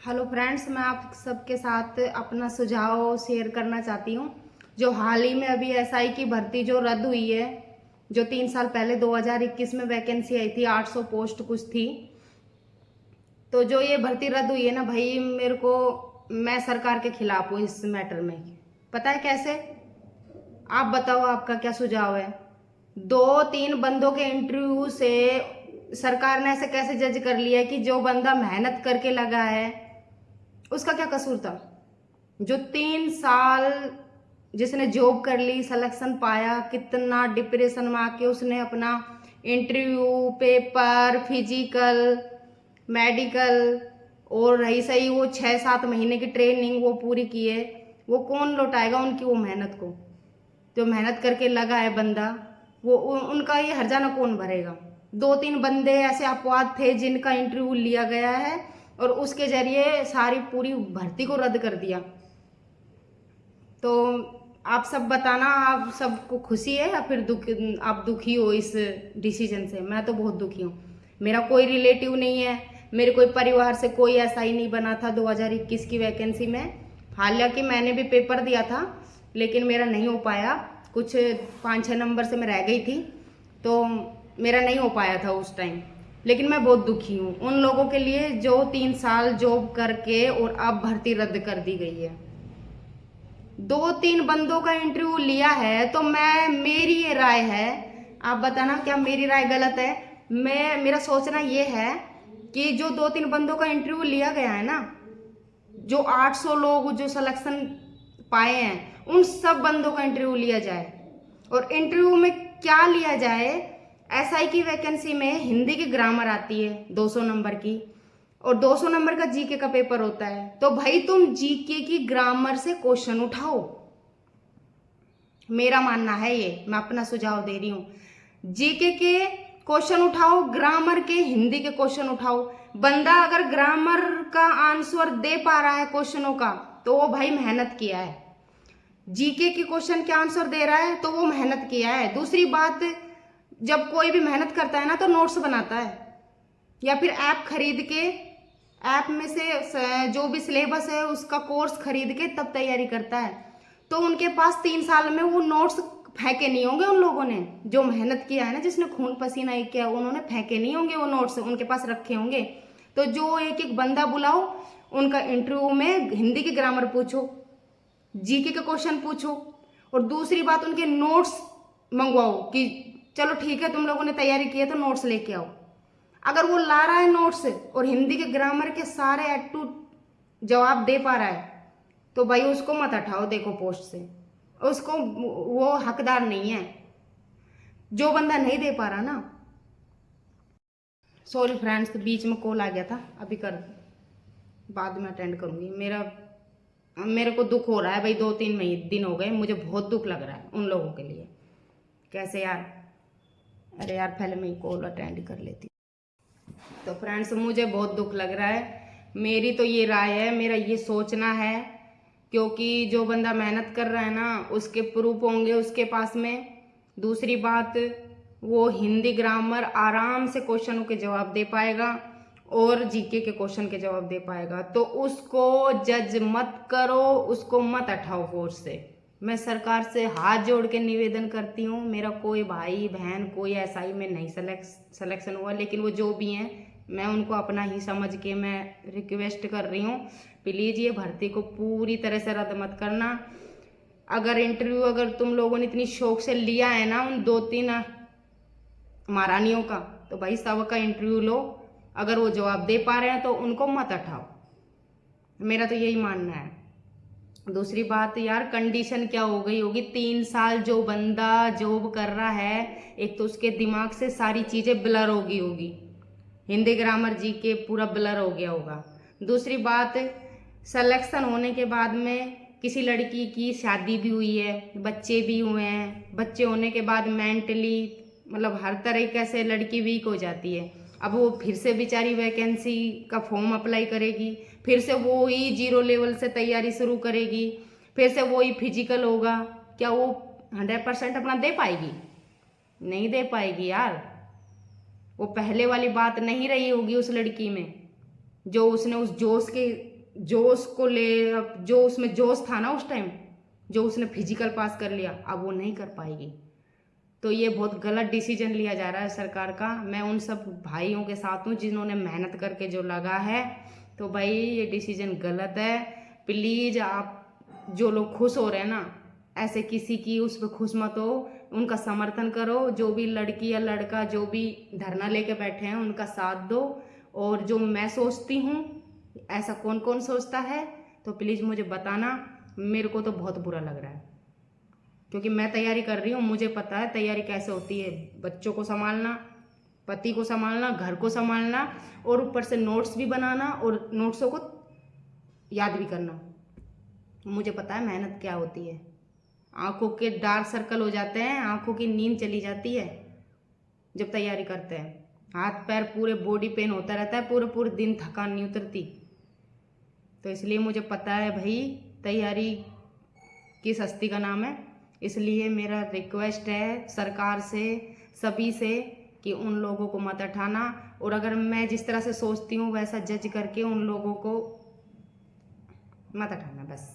Hello friends, मैं आप सबके साथ अपना सुझाव शेयर करना चाहती हूँ। जो हाल ही में अभी एसआई की भर्ती जो रद्द हुई है, जो 3 साल पहले 2021 में वैकेंसी आई थी, 800 पोस्ट कुछ थी। तो जो ये भर्ती रद्द हुई है ना भाई, मैं सरकार के खिलाफ हूँ इस मैटर में। पता है कैसे? आप बताओ, आपका क्या सुझाव है? 2-3 बंदों के इंटरव्यू से सरकार ने ऐसे कैसे जज कर लिया है कि जो बंदा मेहनत करके लगा है उसका क्या कसूर था? जो 3 साल जिसने जॉब कर ली, सिलेक्शन पाया, कितना डिप्रेशन में आके उसने अपना इंटरव्यू, पेपर, फिजिकल, मेडिकल और रही सही वो 6-7 महीने की ट्रेनिंग वो पूरी की है, वो कौन लौटाएगा उनकी वो मेहनत को? जो मेहनत करके लगा है बंदा, वो उनका ये हर्जाना कौन भरेगा? 2-3 बंदे ऐसे अपवाद थे जिनका इंटरव्यू लिया गया है और उसके जरिए सारी पूरी भर्ती को रद्द कर दिया। तो आप सब बताना, आप सबको खुशी है या फिर आप दुखी हो इस डिसीजन से? मैं तो बहुत दुखी हूँ। मेरा कोई रिलेटिव नहीं है, मेरे कोई परिवार से कोई ऐसा ही नहीं बना था 2021 की वैकेंसी में। हालांकि मैंने भी पेपर दिया था लेकिन मेरा नहीं हो पाया, कुछ 5-6 नंबर से मैं रह गई थी, तो मेरा नहीं हो पाया था उस टाइम। लेकिन मैं बहुत दुखी हूँ उन लोगों के लिए जो 3 साल जॉब करके और अब भर्ती रद्द कर दी गई है। 2-3 बंदों का इंटरव्यू लिया है तो मेरी ये राय है, आप बताना क्या मेरी राय गलत है? मेरा सोचना ये है कि जो 2-3 बंदों का इंटरव्यू लिया गया है ना, जो 800 लोग जो सिलेक्शन पाए हैं, उन सब बंदों का इंटरव्यू लिया जाए। और इंटरव्यू में क्या लिया जाए? एसआई की वैकेंसी में हिंदी की ग्रामर आती है 200 नंबर की, और 200 नंबर का जीके का पेपर होता है। तो भाई तुम जीके की ग्रामर से क्वेश्चन उठाओ। मेरा मानना है ये, मैं अपना सुझाव दे रही हूं। जीके के क्वेश्चन उठाओ, ग्रामर के हिंदी के क्वेश्चन उठाओ। बंदा अगर ग्रामर का आंसर दे पा रहा है क्वेश्चनों का तो वो भाई मेहनत किया है। जीके के क्वेश्चन के आंसर दे रहा है तो वो मेहनत किया है। दूसरी बात, जब कोई भी मेहनत करता है ना तो नोट्स बनाता है या फिर ऐप खरीद के, ऐप में से जो भी सिलेबस है उसका कोर्स खरीद के तब तैयारी करता है। तो उनके पास 3 साल में वो नोट्स फेंके नहीं होंगे। उन लोगों ने जो मेहनत किया है ना, जिसने खून पसीना एक किया, उन्होंने फेंके नहीं होंगे वो नोट्स, उनके पास रखे होंगे। तो जो एक एक बंदा बुलाओ, उनका इंटरव्यू में हिंदी की ग्रामर पूछो, जीके के क्वेश्चन पूछो, और दूसरी बात उनके नोट्स मंगवाओ कि चलो ठीक है तुम लोगों ने तैयारी की है तो नोट्स लेके आओ। अगर वो ला रहा है नोट्स और हिंदी के ग्रामर के सारे एट टू जवाब दे पा रहा है तो भाई उसको मत हटाओ देखो पोस्ट से, उसको, वो हकदार नहीं है। जो बंदा नहीं दे पा रहा ना, सॉरी फ्रेंड्स, बीच में कॉल आ गया था, अभी कर बाद में अटेंड करूंगी। मेरे को दुख हो रहा है भाई, 2-3 दिन हो गए, मुझे बहुत दुख लग रहा है उन लोगों के लिए। कैसे यार? अरे यार, पहले मैं कॉल अटेंड कर लेती। तो फ्रेंड्स, मुझे बहुत दुख लग रहा है। मेरी तो ये राय है, मेरा ये सोचना है, क्योंकि जो बंदा मेहनत कर रहा है ना उसके प्रूफ होंगे उसके पास में। दूसरी बात, वो हिंदी ग्रामर आराम से क्वेश्चनों के जवाब दे पाएगा और जीके के क्वेश्चन के जवाब दे पाएगा। तो उसको जज मत करो, उसको मत हटाओ फोर्स से। मैं सरकार से हाथ जोड़ के निवेदन करती हूँ, मेरा कोई भाई बहन कोई एसआई में नहीं सिलेक्शन हुआ, लेकिन वो जो भी हैं मैं उनको अपना ही समझ के मैं रिक्वेस्ट कर रही हूँ, प्लीज़ ये भर्ती को पूरी तरह से रद्द मत करना। अगर इंटरव्यू अगर तुम लोगों ने इतनी शौक से लिया है ना उन 2-3 महारानियों का, तो भाई सबका इंटरव्यू लो। अगर वो जवाब दे पा रहे हैं तो उनको मत हटाओ, मेरा तो यही मानना है। दूसरी बात यार, कंडीशन क्या हो गई होगी? 3 साल जो बंदा जॉब कर रहा है, एक तो उसके दिमाग से सारी चीज़ें ब्लर हो गई होगी, हिंदी ग्रामर जीके पूरा ब्लर हो गया होगा। दूसरी बात, सिलेक्शन होने के बाद में किसी लड़की की शादी भी हुई है, बच्चे भी हुए हैं, बच्चे होने के बाद मेंटली मतलब हर तरीके से लड़की वीक हो जाती है। अब वो फिर से बेचारी वैकेंसी का फॉर्म अप्लाई करेगी, फिर से वो ही 0 लेवल से तैयारी शुरू करेगी, फिर से वो ही फिजिकल होगा। क्या वो 100% अपना दे पाएगी? नहीं दे पाएगी यार। वो पहले वाली बात नहीं रही होगी उस लड़की में, जो उसने उस जोश के जोश को ले, जो उसमें जोश था ना उस टाइम, जो उसने फिजिकल पास कर लिया, अब वो नहीं कर पाएगी। तो ये बहुत गलत डिसीजन लिया जा रहा है सरकार का। मैं उन सब भाइयों के साथ हूँ जिन्होंने मेहनत करके जो लगा है, तो भाई ये डिसीजन गलत है। प्लीज़ आप जो लोग खुश हो रहे हैं ना, ऐसे किसी की उस पर खुश मत हो, उनका समर्थन करो। जो भी लड़की या लड़का जो भी धरना लेके बैठे हैं उनका साथ दो। और जो मैं सोचती हूँ, ऐसा कौन कौन सोचता है, तो प्लीज़ मुझे बताना। मेरे को तो बहुत बुरा लग रहा है, क्योंकि मैं तैयारी कर रही हूँ, मुझे पता है तैयारी कैसे होती है। बच्चों को संभालना, पति को संभालना, घर को संभालना, और ऊपर से नोट्स भी बनाना और नोट्सों को याद भी करना। मुझे पता है मेहनत क्या होती है। आंखों के डार्क सर्कल हो जाते हैं, आंखों की नींद चली जाती है जब तैयारी करते हैं। हाथ पैर पूरे बॉडी पेन होता रहता है, पूरे पूरे दिन थकान नहीं उतरती। तो इसलिए मुझे पता है भाई तैयारी किस हस्ती का नाम है। इसलिए मेरा रिक्वेस्ट है सरकार से, सभी से, कि उन लोगों को मत हटाना। और अगर मैं जिस तरह से सोचती हूँ वैसा जज करके उन लोगों को मत हटाना बस।